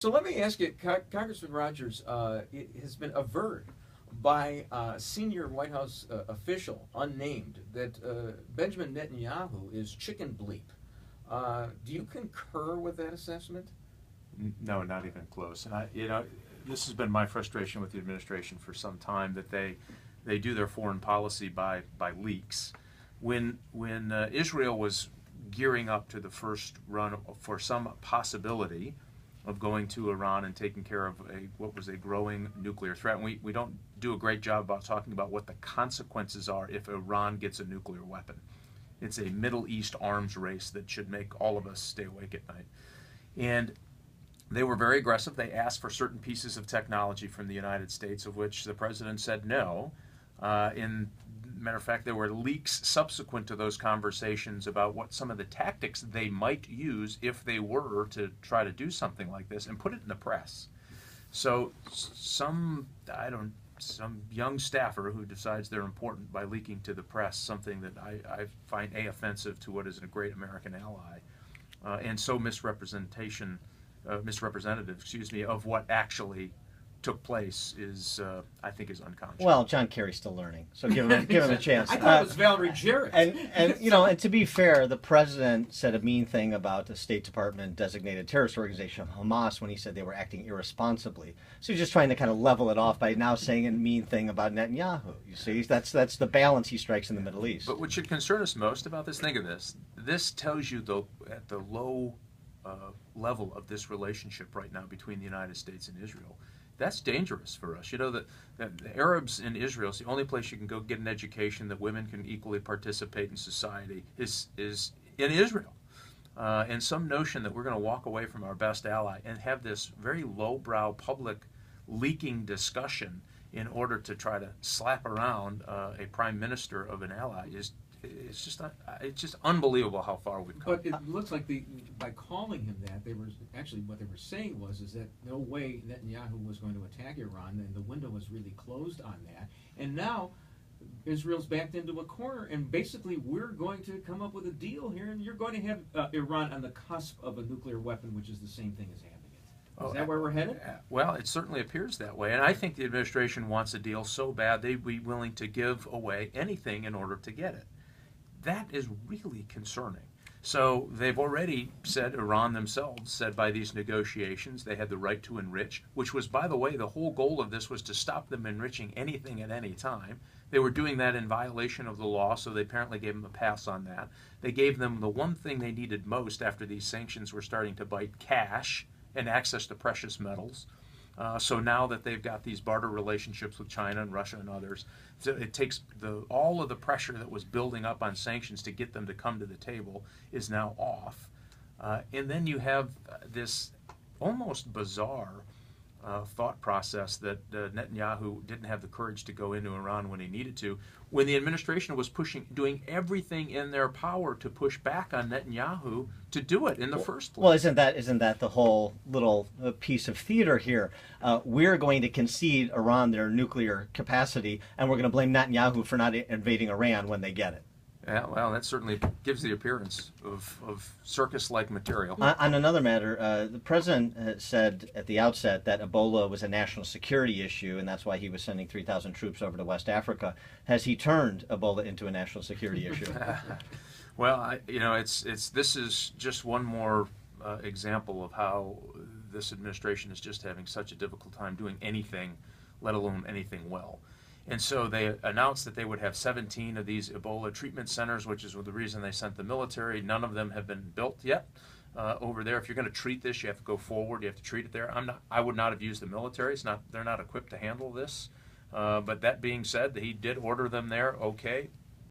So let me ask you, Congressman Rogers, it has been averred by a senior White House official, unnamed, that Benjamin Netanyahu is chicken bleep. Do you concur with that assessment? No, not even close. And this has been my frustration with the administration for some time, that they do their foreign policy by leaks. When Israel was gearing up to the first run for some possibility of going to Iran and taking care of what was a growing nuclear threat, and we don't do a great job about talking about what the consequences are if Iran gets a nuclear weapon. It's a Middle East arms race that should make all of us stay awake at night. And they were very aggressive. They asked for certain pieces of technology from the United States, of which the president said no. Matter of fact, there were leaks subsequent to those conversations about what some of the tactics they might use if they were to try to do something like this, and put it in the press. So some young staffer who decides they're important by leaking to the press something that I find offensive to what is a great American ally, and so misrepresentative, of what actually took place is, I think, is unconscionable. Well, John Kerry's still learning, so give him a chance. I thought it was Valerie Jarrett. And and to be fair, the president said a mean thing about the State Department designated terrorist organization Hamas when he said they were acting irresponsibly. So he's just trying to kind of level it off by now saying a mean thing about Netanyahu. You see, that's the balance he strikes in the Middle East. But what should concern us most about this, think of this. This tells you at the low level of this relationship right now between the United States and Israel. That's dangerous for us. You know that the Arabs in Israel is the only place you can go get an education, that women can equally participate in society is in Israel. And some notion that we're going to walk away from our best ally and have this very lowbrow public leaking discussion in order to try to slap around a prime minister of an ally it's just unbelievable how far we've come. But it looks like by calling him that, what they were saying is that no way Netanyahu was going to attack Iran, and the window was really closed on that. And now Israel's backed into a corner, and basically we're going to come up with a deal here, and you're going to have Iran on the cusp of a nuclear weapon, which is the same thing as having it. Is that where we're headed? Well, it certainly appears that way, and I think the administration wants a deal so bad they'd be willing to give away anything in order to get it. That is really concerning. So they've already said, Iran themselves said by these negotiations they had the right to enrich, which was, by the way, the whole goal of this was to stop them enriching anything at any time. They were doing that in violation of the law, so they apparently gave them a pass on that. They gave them the one thing they needed most after these sanctions were starting to bite: cash and access to precious metals. So now that they've got these barter relationships with China and Russia and others, so it takes all of the pressure that was building up on sanctions to get them to come to the table is now off. And then you have this almost bizarre thought process that Netanyahu didn't have the courage to go into Iran when he needed to, when the administration was doing everything in their power to push back on Netanyahu to do it in the first place. Well, isn't that the whole little piece of theater here? We're going to concede Iran their nuclear capacity, and we're going to blame Netanyahu for not invading Iran when they get it. Yeah, well, that certainly gives the appearance of circus-like material. On another matter, the president said at the outset that Ebola was a national security issue, and that's why he was sending 3,000 troops over to West Africa. Has he turned Ebola into a national security issue? Well, this is just one more example of how this administration is just having such a difficult time doing anything, let alone anything well. And so they announced that they would have 17 of these Ebola treatment centers, which is the reason they sent the military. None of them have been built yet over there. If you're going to treat this, you have to go forward. You have to treat it there. I would not have used the military. They're not equipped to handle this. But that being said, he did order them there. Okay,